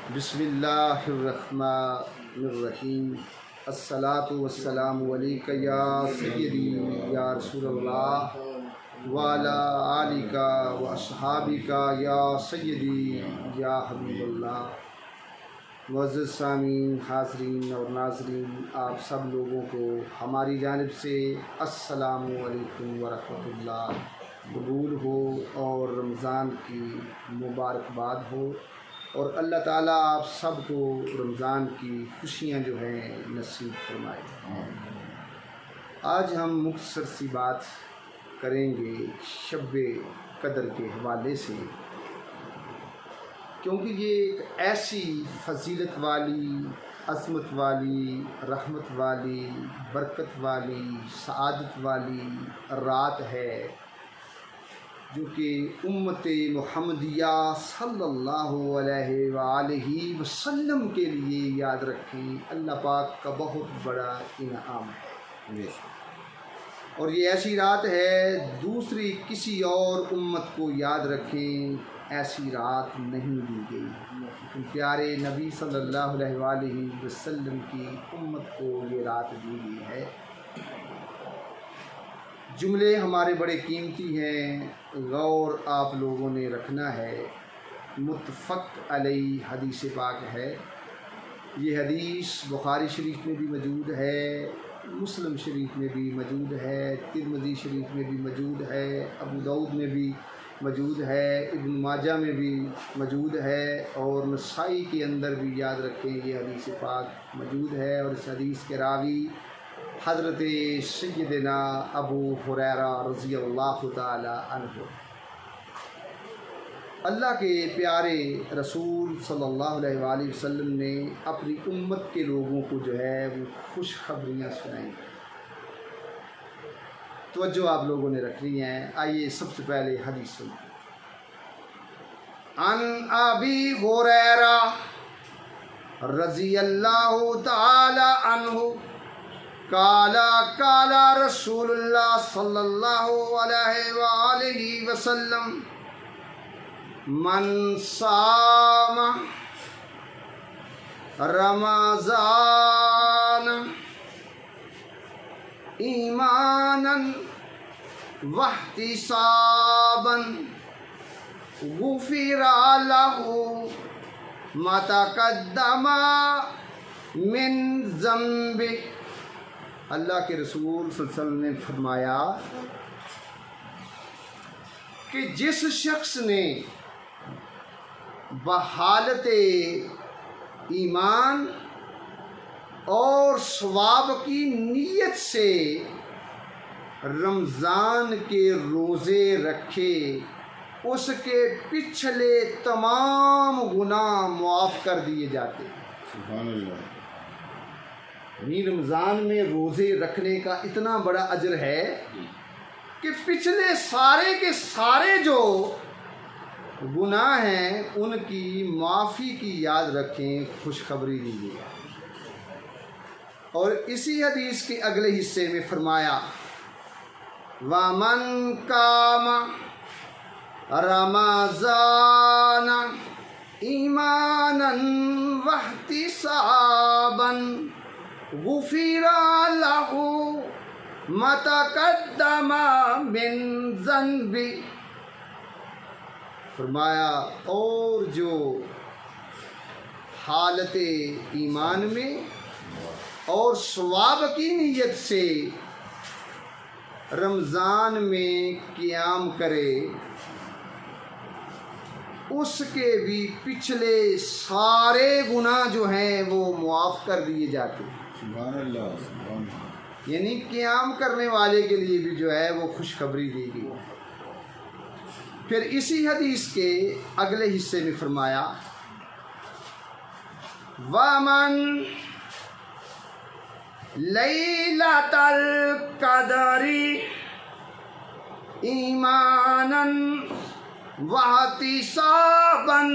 बिस्मिल्लाहिर्रहमानिर्रहीम। अस्सलातु वस्सलामु अलैका या सय्यदी या रसूलल्लाह व अला आलिका व अस्हाबिका या सय्यदी या हबीबल्लाह। मुअज़्ज़ज़ सामीन, हाज़रीन और नाज़रीन, आप सब लोगों को हमारी जानिब से अस्सलामु अलैकुम व रहमतुल्लाह कबूल हो और रमज़ान की मुबारकबाद हो और अल्लाह ताला आप सब को रमज़ान की खुशियाँ जो हैं नसीब फरमाए। आज हम मुख्तसर सी बात करेंगे शब-ए कदर के हवाले से, क्योंकि ये एक ऐसी फजीलत वाली, अज़मत वाली, रहमत वाली, बरकत वाली, सआदत वाली रात है जो कि उम्मते मुहम्मदिया सल्लल्लाहु अलैहि वसल्लम के लिए याद रखें अल्लाह पाक का बहुत बड़ा इनाम है। और ये ऐसी रात है दूसरी किसी और उम्मत को याद रखें ऐसी रात नहीं दी गई। प्यारे नबी सल्लल्लाहु अलैहि वसल्लम की उम्मत को ये रात दी गई है। जुमले हमारे बड़े कीमती हैं, गौर आप लोगों ने रखना है। मुत्तफ़क़ अलैहि हदीस पाक है। ये हदीस बुखारी शरीफ में भी मौजूद है, मुस्लिम शरीफ में भी मौजूद है, तिरमिज़ी शरीफ में भी मौजूद है, अबू दाऊद में भी मौजूद है, इब्न माजा में भी मौजूद है और नसाई के अंदर भी याद रखें ये हदीस पाक मौजूद है। और इस हदीस के रावी हज़रत सय्यदना अबू हुरैरा रज़ियल्लाहु ताला अन्हु। अल्लाह के प्यारे रसूल सल्लल्लाहु अलैहि वसल्लम ने अपनी उम्मत के लोगों को जो है वो खुशखबरियाँ सुनाई। तवज्जो आप लोगों ने रखनी है। आइए सबसे पहले हदीस सुनो। अन अबी हुरैरा रज़ियल्लाहु ताला अन्हु काला काला रसूलुल्लाह सल्लल्लाहु अलैहि वसल्लम मन साम रमज़ान ईमानन वहतिसाबन गुफ़िरा लहू मा तक़द्दमा मिन ज़ंबि। अल्लाह के रसूल सल्लल्लाहु अलैहि वसल्लम ने फरमाया कि जिस शख्स ने बहालत ईमान और सवाब की नीयत से रमज़ान के रोज़े रखे, उसके पिछले तमाम गुनाह मुआफ़ कर दिए जाते। सुभान अल्लाह। रमज़ान में रोज़े रखने का इतना बड़ा अजर है कि पिछले सारे के सारे जो गुनाह हैं उनकी माफ़ी की याद रखें, खुशखबरी दीजिए। और इसी हदीस के अगले हिस्से में फरमाया वमन कामा रमज़ान ईमानन वहतिसाबन गुफ़िरा लहू मा तक़द्दमा मिन ज़ंबि। फरमाया और जो हालत ईमान में और सवाब की नीयत से रमज़ान में क़ियाम करे, उसके भी पिछले सारे गुनाह जो हैं वो मुआफ़ कर दिए जाते हैं। सुभान अल्लाह। यानी क़ियाम करने वाले के लिए भी जो है वो खुशखबरी दी गई। फिर इसी हदीस के अगले हिस्से में फरमाया वमन लैलतल क़दरी ईमानन वहतिसाबन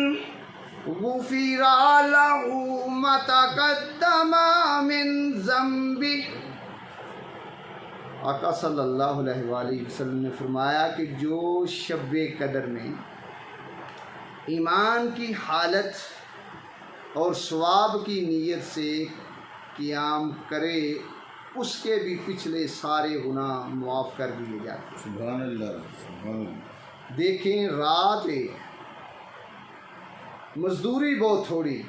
गुफ़िरा लहू मा तक़द्दमा मिन ज़ंबि। आका सल्लल्लाहु अलैहि वसल्लम ने फरमाया कि जो शब-ए कदर में ईमान की हालत और सवाब की नीयत से क़ियाम करे, उसके भी पिछले सारे गुनाह मुआफ़ कर दिए जाते हैं। सुभान अल्लाह, सुभान अल्लाह। देखें, रात एक, मजदूरी बहुत थोड़ी,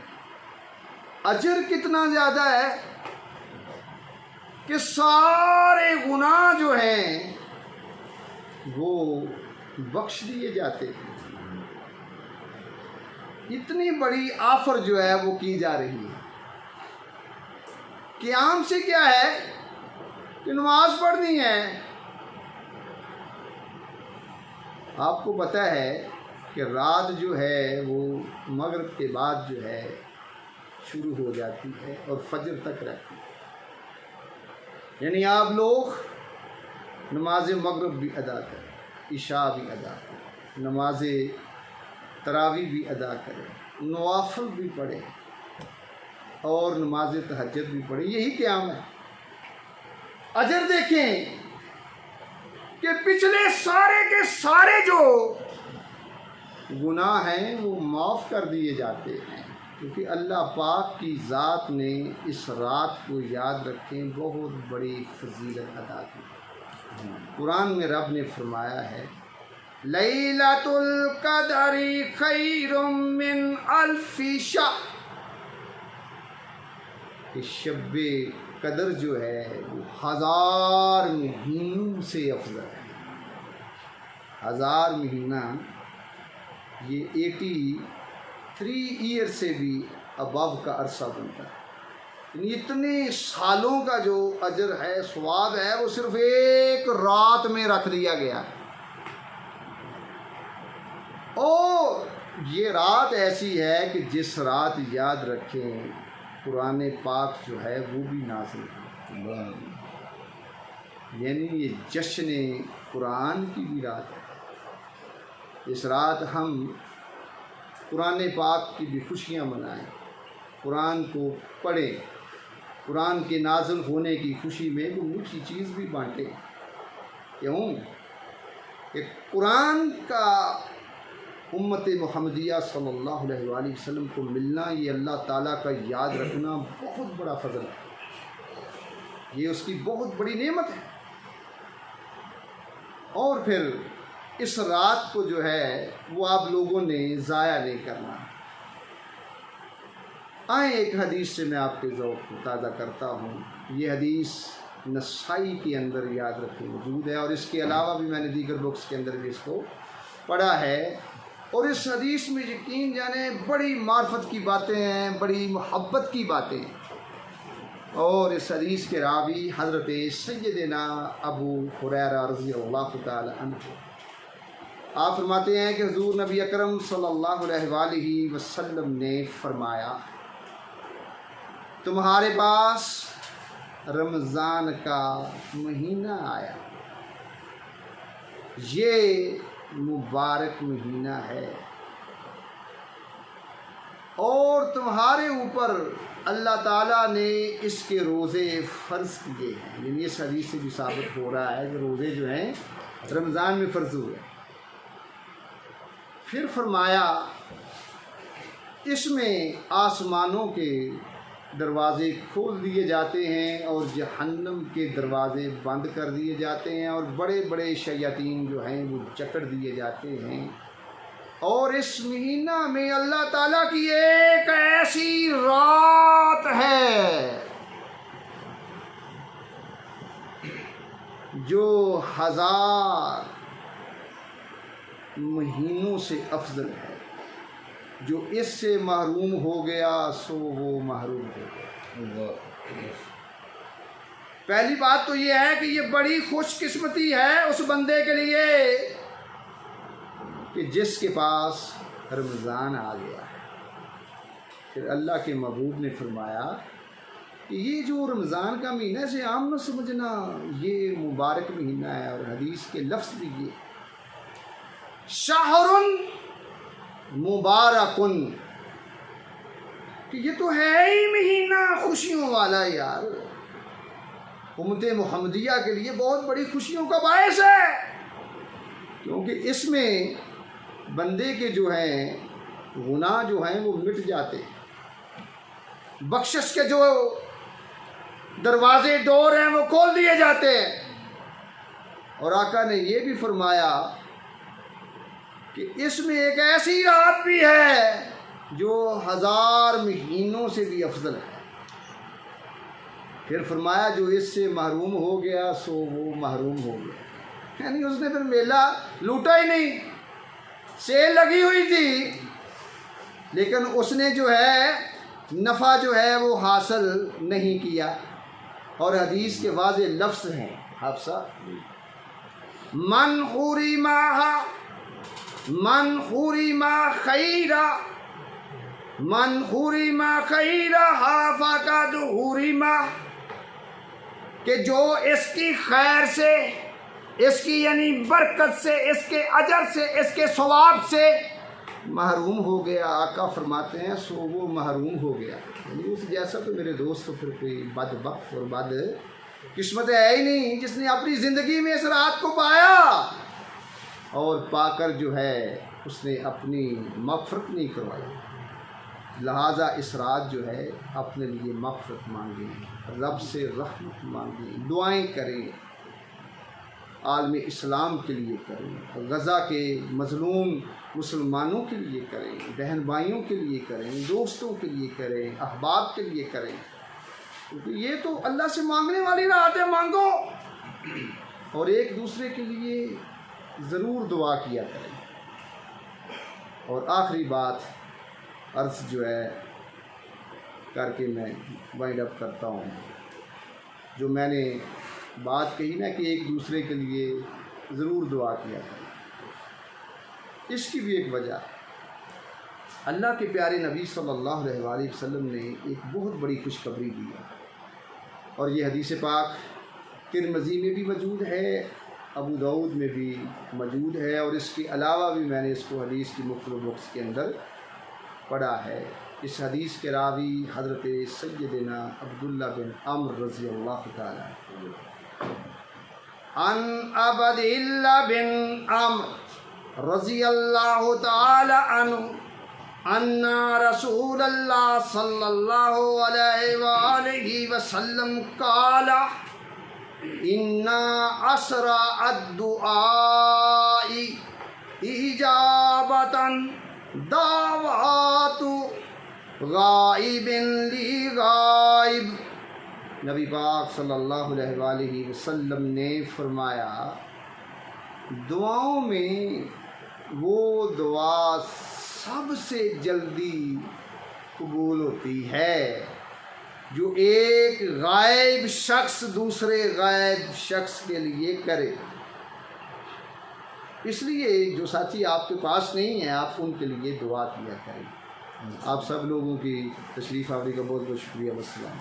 अजर कितना ज़्यादा है कि सारे गुनाह जो हैं वो बख्श दिए जाते हैं। इतनी बड़ी ऑफर जो है वो की जा रही है। क़याम से क्या है कि नमाज पढ़नी है। आपको पता है कि रात जो है वो मगरिब के बाद जो है शुरू हो जाती है और फजर तक रहती है। यानी आप लोग नमाज मगरिब भी अदा करें, इशा भी अदा करें, नमाज तरावी भी अदा करें, नवाफिल भी पढ़ें और नमाज तहज्जुद भी पढ़ें। यही क़याम है। अजर देखें कि पिछले सारे के सारे जो गुनाह हैं वो माफ़ कर दिए जाते हैं, क्योंकि अल्लाह पाक की ज़ात ने इस रात को याद रखें बहुत बड़ी फजीलत अदा की। कुरान में रब ने फरमाया है, लैलतुल क़द्री खैरुम मिन अल्फि शहर, कि शब्बे कदर जो है वो 1000 महीनों से अफजल है। 1000 महीना ये 83 ईयर से भी अबव का अरसा बनता है। इतने सालों का जो अजर है, स्वाब है, वो सिर्फ एक रात में रख दिया गया है। और ये रात ऐसी है कि जिस रात याद रखें कुरान पाक जो है वो भी नाज़िल है। यानी ये जश्न कुरान की भी रात है। इस रात हम कुरान पाक की भी खुशियाँ मनाएं, कुरान को पढ़ें, कुरान के नाज़िल होने की खुशी में वो मीठी चीज़ भी बाँटें। क्यों कि कुरान का उम्मत मुहम्मदिया सल्लल्लाहु अलैहि वसल्लम को मिलना, ये अल्लाह ताला का याद रखना बहुत बड़ा फ़ज़ल है। ये उसकी बहुत बड़ी नेमत है। और फिर इस रात को जो है वो आप लोगों ने ज़ाया नहीं करना। आए एक हदीस से मैं आपके ज़ौक़ को ताज़ा करता हूँ। ये हदीस नसाई के अंदर याद रखें मौजूद है, और इसके अलावा भी मैंने दीगर बुक्स के अंदर भी इसको पढ़ा है। और इस हदीस में यकीन जाने बड़ी मार्फत की बातें हैं, बड़ी मोहब्बत की बातें हैं। और इस हदीस के रावी हज़रत सैयदना अबू हुरैरा रज़ियल्लाहु ताला अन्हु, आप फरमाते हैं कि हुज़ूर नबी अकरम सल्लल्लाहु अलैहि वसल्लम ने फरमाया, तुम्हारे पास रमज़ान का महीना आया, ये मुबारक महीना है और तुम्हारे ऊपर अल्लाह ताला ने इसके रोज़े फ़र्ज़ किए हैं। यानी इस हदीस से भी साबित हो रहा है कि रोज़े जो हैं रमज़ान में फ़र्ज़ हुए। फिर फरमाया, इसमें आसमानों के दरवाज़े खोल दिए जाते हैं और जहन्नम के दरवाज़े बंद कर दिए जाते हैं, और बड़े बड़े शयातीन जो हैं वो जकड़ दिए जाते हैं। और इस महीना में अल्लाह ताला की एक ऐसी रात है जो 1000 महीनों से अफजल है। जो इससे महरूम हो गया सो वो महरूम हो गया। पहली बात तो ये है कि ये बड़ी खुशकिस्मती है उस बंदे के लिए कि जिसके पास रमज़ान आ गया है। फिर अल्लाह के महबूब ने फरमाया कि ये जो रमज़ान का महीना से आम न समझना, ये मुबारक महीना है। और हदीस के लफ्ज़ भी ये शाहरुन मुबारकुन, कि ये तो है ही महीना खुशियों वाला यार। उम्मत मुहम्मदिया के लिए बहुत बड़ी खुशियों का बायस है, क्योंकि इसमें बंदे के जो हैं गुनाह जो हैं वो मिट जाते हैं। बख्शिश के जो दरवाजे डोर हैं वो खोल दिए जाते हैं। और आका ने ये भी फरमाया कि इसमें एक ऐसी रात भी है जो 1000 महीनों से भी अफजल है। फिर फरमाया जो इससे महरूम हो गया सो वो महरूम हो गया, यानी उसने फिर मेला लूटा ही नहीं। सेल लगी हुई थी लेकिन उसने जो है नफ़ा जो है वो हासिल नहीं किया। और हदीस के वाज़े लफ्ज़ हैं हाफसा, मन हुरिमा खैरा हाफा का जो हुरिमा, कि जो इसकी खैर से, इसकी यानी बरकत से, इसके अजर से, इसके सवाब से महरूम हो गया। आका फरमाते हैं सो वो महरूम हो गया। यानी उस जैसा तो मेरे दोस्त तो फिर कोई बदबख्त और बद किस्मत है ही नहीं जिसने अपनी ज़िंदगी में इस रात को पाया और पाकर जो है उसने अपनी मग़फ़िरत नहीं करवाई। लिहाजा इस रात जो है अपने लिए मग़फ़िरत मांगें, रब से रहमत मांगें, दुआएं करें, आलम इस्लाम के लिए करें, गज़ा के मज़लूम मुसलमानों के लिए करें, बहन भाइयों के लिए करें, दोस्तों के लिए करें, अहबाब के लिए करें, क्योंकि ये तो अल्लाह से मांगने वाली रात है। मांगो और एक दूसरे के लिए ज़रूर दुआ किया करें। और आखिरी बात अर्ज़ जो है करके मैं वाइंड अप करता हूँ, जो मैंने बात कही ना कि एक दूसरे के लिए ज़रूर दुआ किया करें, इसकी भी एक वजह है। अल्लाह के प्यारे नबी सल्लल्लाहु अलैहि वसल्लम ने एक बहुत बड़ी खुशखबरी दी है और ये हदीस पाक तिरमिज़ी में भी मौजूद है, अबू दाऊद में भी मौजूद है और इसके अलावा भी मैंने इसको हदीस की मुख्तलिफ बुक्स के अंदर पढ़ा है। इस हदीस के रावी हज़रत सय्यदना अब्दुल्ला बिन अम्र रज़ी अल्लाह तआला अन अब्दिल्ला बिन अम्र रज़ी अल्लाह तआला अन्हु अन्ना रसूलल्लाह सल्लल्लाहु अलैहि वसल्लम काला इन्ना असरा अद्दुआई इजाबतन दावातु गाइबिन ली गाइब। नबी पाक सल्लल्लाहु अलैहि वसल्लम ने फरमाया दुआओं में वो दुआ सबसे जल्दी कबूल होती है जो एक गायब शख्स दूसरे गायब शख्स के लिए करे। इसलिए जो साथी आपके पास नहीं है आप उनके लिए दुआ किया करें। आप सब लोगों की तशरीफ़ आवरी का बहुत बहुत शुक्रिया। वस्सलाम।